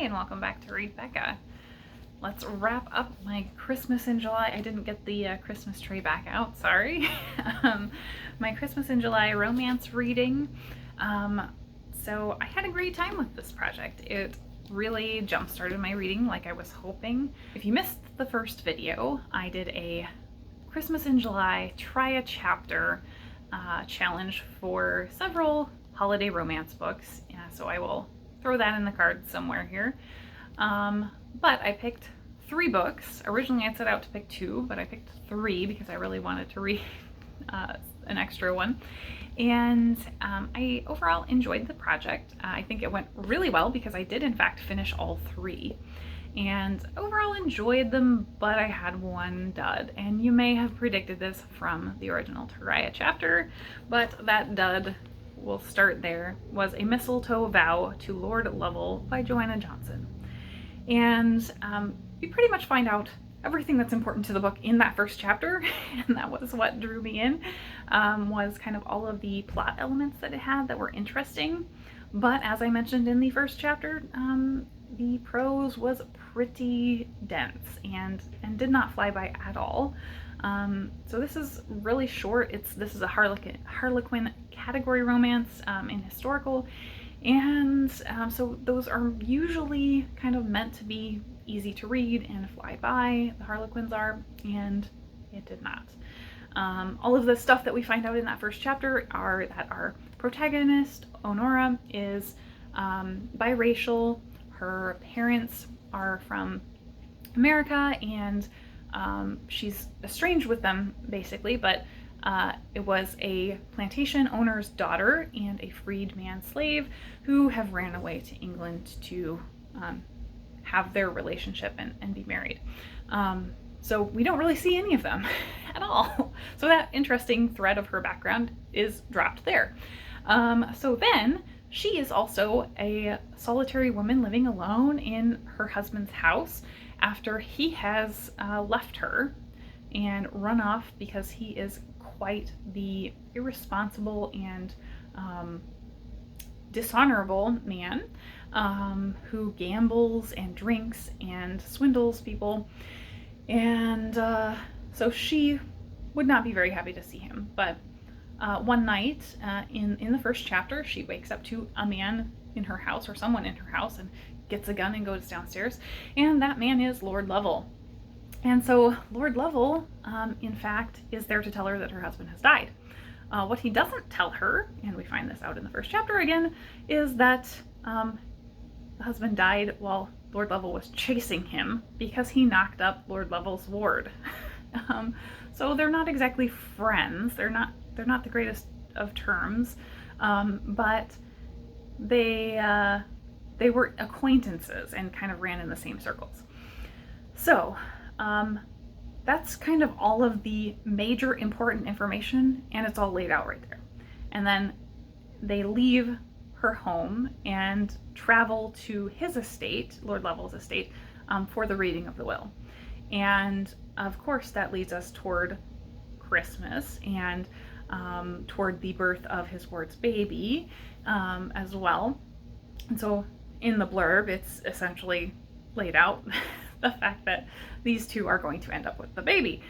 Hey, and welcome back to Read Becca. Let's wrap up my Christmas in July. I didn't get the Christmas tree back out, sorry. My Christmas in July romance reading. So I had a great time with this project. It really jump-started my reading like I was hoping. If you missed the first video, I did a Christmas in July try a chapter challenge for several holiday romance books. So I will throw that in the cards somewhere here. But I picked 3 books. Originally I'd set out to pick 2, but I picked 3 because I really wanted to read an extra one. And I overall enjoyed the project. I think it went really well because I did in fact finish all 3. And overall enjoyed them, but I had one dud. And you may have predicted this from the original Taraya chapter, but that dud, we'll start there, was A Mistletoe Vow to Lord Lovell by Joanna Johnson. And you pretty much find out everything that's important to the book in that first chapter, and that was what drew me in, was kind of all of the plot elements that it had that were interesting. But as I mentioned in the first chapter, the prose was pretty dense and did not fly by at all. So this is really short. This is a Harlequin category romance in historical, and so those are usually kind of meant to be easy to read and fly by. The Harlequins are, and it did not. All of the stuff that we find out in that first chapter are that our protagonist, Honora, is biracial. Her parents are from America, and she's estranged with them basically, but it was a plantation owner's daughter and a freedman slave who have ran away to England to have their relationship and be married. So we don't really see any of them at all. So that interesting thread of her background is dropped there. So then she is also a solitary woman living alone in her husband's house after he has left her and run off because he is quite the irresponsible and dishonorable man who gambles and drinks and swindles people. And so she would not be very happy to see him. But one night in the first chapter, she wakes up to a man in her house, or someone in her house, and gets a gun and goes downstairs. And that man is Lord Lovell. And so Lord Lovell, in fact, is there to tell her that her husband has died. What he doesn't tell her, and we find this out in the first chapter again, is that the husband died while Lord Lovell was chasing him because he knocked up Lord Lovell's ward. So they're not exactly friends. They're not the greatest of terms, but they were acquaintances and kind of ran in the same circles. So that's kind of all of the major important information, and it's all laid out right there. And then they leave her home and travel to his estate, Lord Lovell's estate, for the reading of the will. And of course that leads us toward Christmas and toward the birth of his ward's baby as well. And so in the blurb, it's essentially laid out the fact that these two are going to end up with the baby.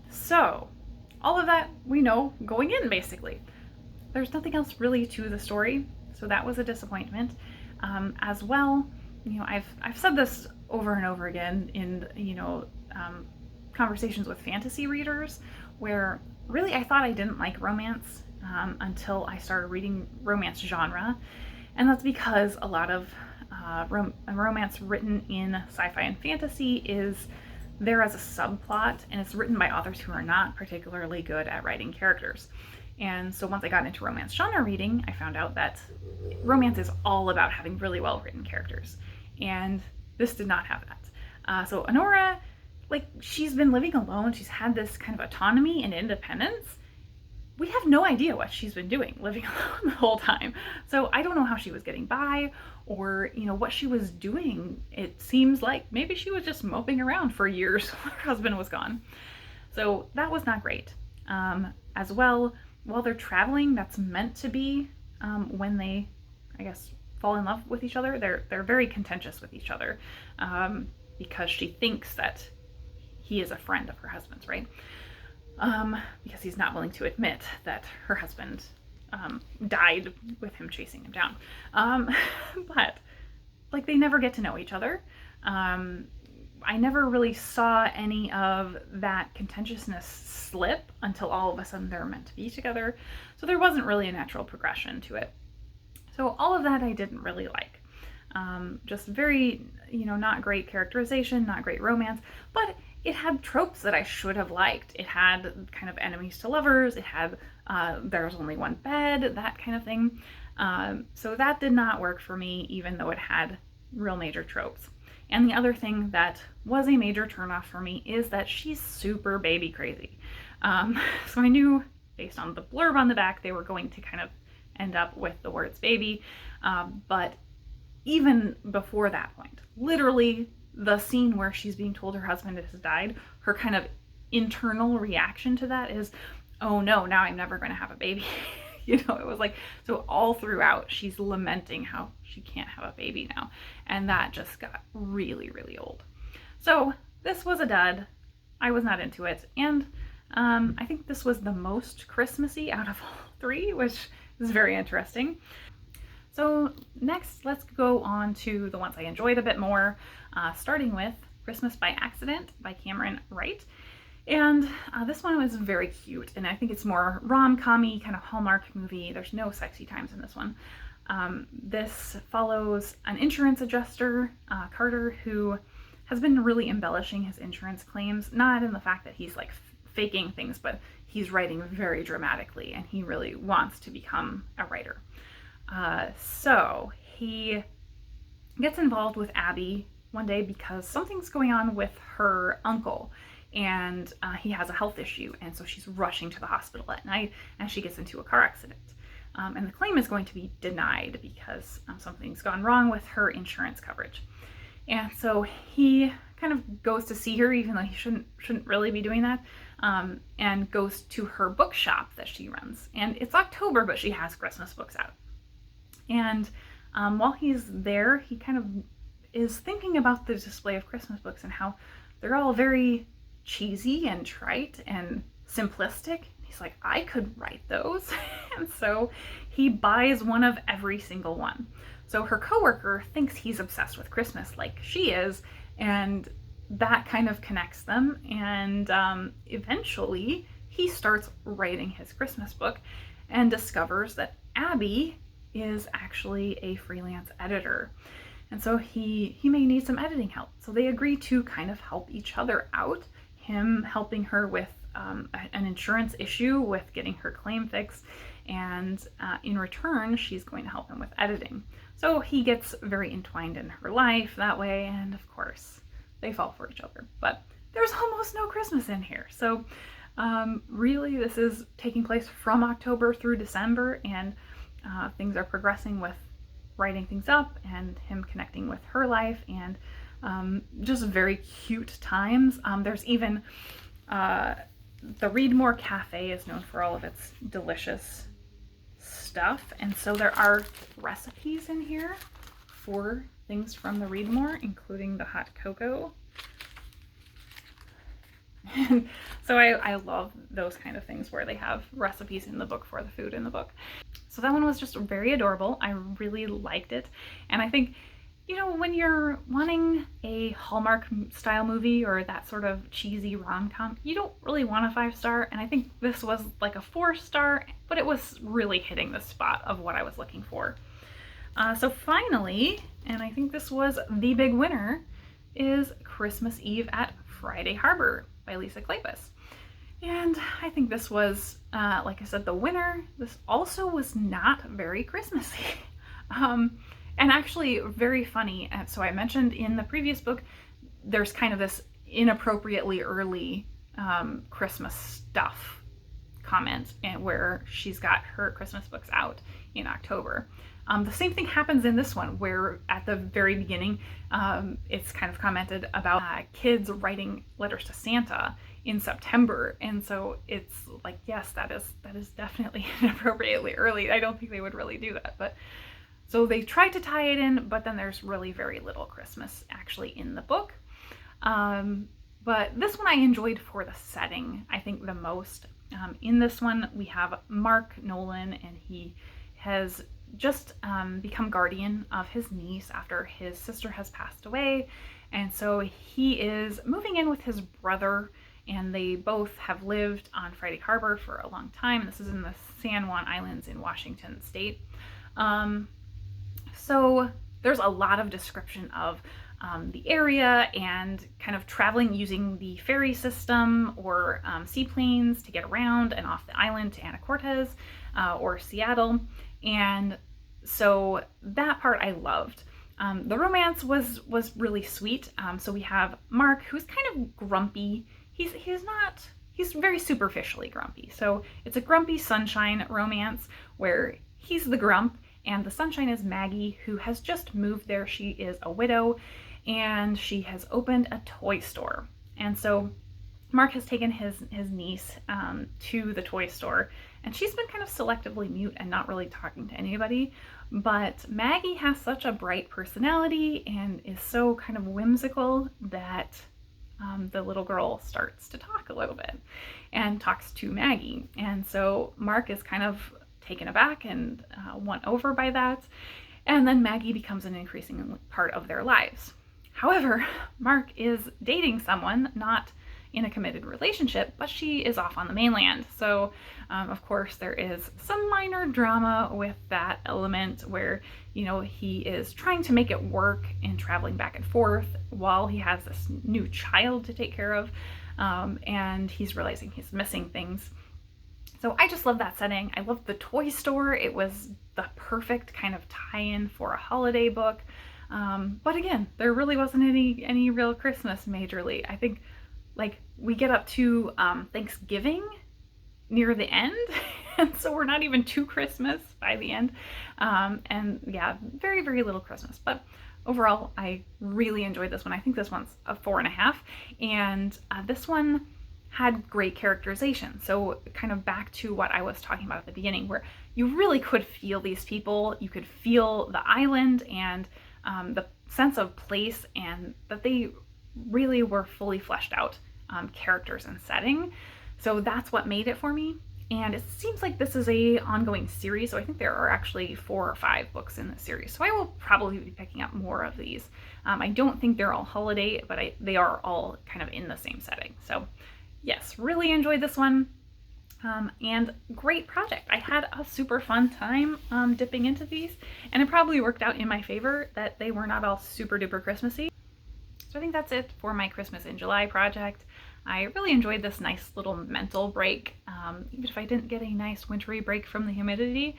So all of that we know going in, basically. There's nothing else really to the story, so that was a disappointment. As well, I've said this over and over again in conversations with fantasy readers, where really I thought I didn't like romance until I started reading romance genre, and that's because a lot of romance written in sci-fi and fantasy is there as a subplot, and it's written by authors who are not particularly good at writing characters. And so once I got into romance genre reading, I found out that romance is all about having really well written characters, and this did not have that. So Honora, she's been living alone, she's had this kind of autonomy and independence. We have no idea what she's been doing living alone the whole time. So I don't know how she was getting by, or what she was doing. It seems like maybe she was just moping around for years while her husband was gone. So that was not great. As well, while they're traveling, that's meant to be when they, I guess, fall in love with each other. They're very contentious with each other because she thinks that he is a friend of her husband's, right? Because he's not willing to admit that her husband died with him chasing him down. But like they never get to know each other. I never really saw any of that contentiousness slip until all of a sudden they're meant to be together. So there wasn't really a natural progression to it. So all of that I didn't really like. Just very, not great characterization, not great romance, but it had tropes that I should have liked. It had kind of enemies to lovers, it had there's only one bed, that kind of thing. So that did not work for me, even though it had real major tropes. And the other thing that was a major turnoff for me is that she's super baby crazy. So I knew, based on the blurb on the back, they were going to kind of end up with the words baby. But even before that point, literally the scene where she's being told her husband has died, her kind of internal reaction to that is, oh no, now I'm never going to have a baby. It was like, so all throughout she's lamenting how she can't have a baby now. And that just got really, really old. So this was a dud. I was not into it. And I think this was the most Christmassy out of all three, which is very interesting. So next, let's go on to the ones I enjoyed a bit more, starting with Christmas by Accident by Cameron Wright. And this one was very cute, and I think it's more rom-com-y, kind of Hallmark movie. There's no sexy times in this one. This follows an insurance adjuster, Carter, who has been really embellishing his insurance claims, not in the fact that he's like faking things, but he's writing very dramatically, and he really wants to become a writer. So he gets involved with Abby one day because something's going on with her uncle, and he has a health issue, and so she's rushing to the hospital at night, and she gets into a car accident. And the claim is going to be denied because something's gone wrong with her insurance coverage. And so he kind of goes to see her, even though he shouldn't really be doing that, and goes to her bookshop that she runs. And it's October, but she has Christmas books out. And while he's there, he kind of is thinking about the display of Christmas books and how they're all very cheesy and trite and simplistic. He's like, I could write those. And so he buys one of every single one. So her coworker thinks he's obsessed with Christmas like she is, and that kind of connects them. And eventually he starts writing his Christmas book and discovers that Abby is actually a freelance editor. And so he may need some editing help. So they agree to kind of help each other out, him helping her with an insurance issue, with getting her claim fixed, and in return, she's going to help him with editing. So he gets very entwined in her life that way, and of course, they fall for each other. But there's almost no Christmas in here. So really, this is taking place from October through December, and things are progressing with writing things up and him connecting with her life, and just very cute times. There's even the Readmore Cafe is known for all of its delicious stuff, and so there are recipes in here for things from the Readmore, including the hot cocoa. And so I love those kind of things where they have recipes in the book for the food in the book. So that one was just very adorable. I really liked it. And I think, when you're wanting a Hallmark style movie or that sort of cheesy rom-com, you don't really want a 5-star. And I think this was like a 4-star, but it was really hitting the spot of what I was looking for. So finally, and I think this was the big winner, is Christmas Eve at Friday Harbor by Lisa Kleypas. And I think this was, like I said, the winner. This also was not very Christmassy. And actually very funny. So I mentioned in the previous book, there's kind of this inappropriately early Christmas stuff comment, and where she's got her Christmas books out in October. The same thing happens in this one, where at the very beginning, it's kind of commented about kids writing letters to Santa in September. And so it's like, yes, that is definitely inappropriately early. I don't think they would really do that. But So they tried to tie it in, but then there's really very little Christmas actually in the book. But this one I enjoyed for the setting, I think, the most. In this one, we have Mark Nolan, and he has just become guardian of his niece after his sister has passed away. And so he is moving in with his brother, and they both have lived on Friday Harbor for a long time. This is in the San Juan Islands in Washington State. So there's a lot of description of the area and kind of traveling using the ferry system or seaplanes to get around and off the island to Anacortes or Seattle. And so that part I loved. The romance was really sweet. So we have Mark, who's kind of grumpy. He's very superficially grumpy. So it's a grumpy sunshine romance where he's the grump and the sunshine is Maggie, who has just moved there. She is a widow and she has opened a toy store. And so Mark has taken his niece to the toy store, and she's been kind of selectively mute and not really talking to anybody. But Maggie has such a bright personality and is so kind of whimsical that the little girl starts to talk a little bit and talks to Maggie. And so Mark is kind of taken aback and won over by that. And then Maggie becomes an increasing part of their lives. However, Mark is dating someone, not in a committed relationship, but she is off on the mainland. So, of course, there is some minor drama with that element where, you know, he is trying to make it work and traveling back and forth while he has this new child to take care of, and he's realizing he's missing things. So I just love that setting. I love the toy store. It was the perfect kind of tie-in for a holiday book. But again, there really wasn't any real Christmas majorly. I think like we get up to Thanksgiving near the end, and so we're not even to Christmas by the end. And yeah, very, very little Christmas. But overall, I really enjoyed this one. I think this one's a 4.5, and this one had great characterization. So kind of back to what I was talking about at the beginning, where you really could feel these people, you could feel the island and the sense of place, and that they really were fully fleshed out characters and setting. So that's what made it for me. And it seems like this is a ongoing series, so I think there are actually 4 or 5 books in this series. So I will probably be picking up more of these. I don't think they're all holiday, but they are all kind of in the same setting. So yes, really enjoyed this one. And great project. I had a super fun time dipping into these, and it probably worked out in my favor that they were not all super duper Christmassy. So I think that's it for my Christmas in July project. I really enjoyed this nice little mental break. Even if I didn't get a nice wintry break from the humidity,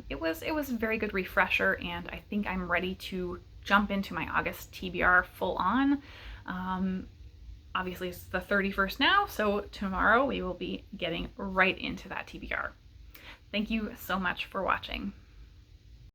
it was a very good refresher, and I think I'm ready to jump into my August TBR full on. Obviously it's the 31st now, so tomorrow we will be getting right into that TBR. Thank you so much for watching.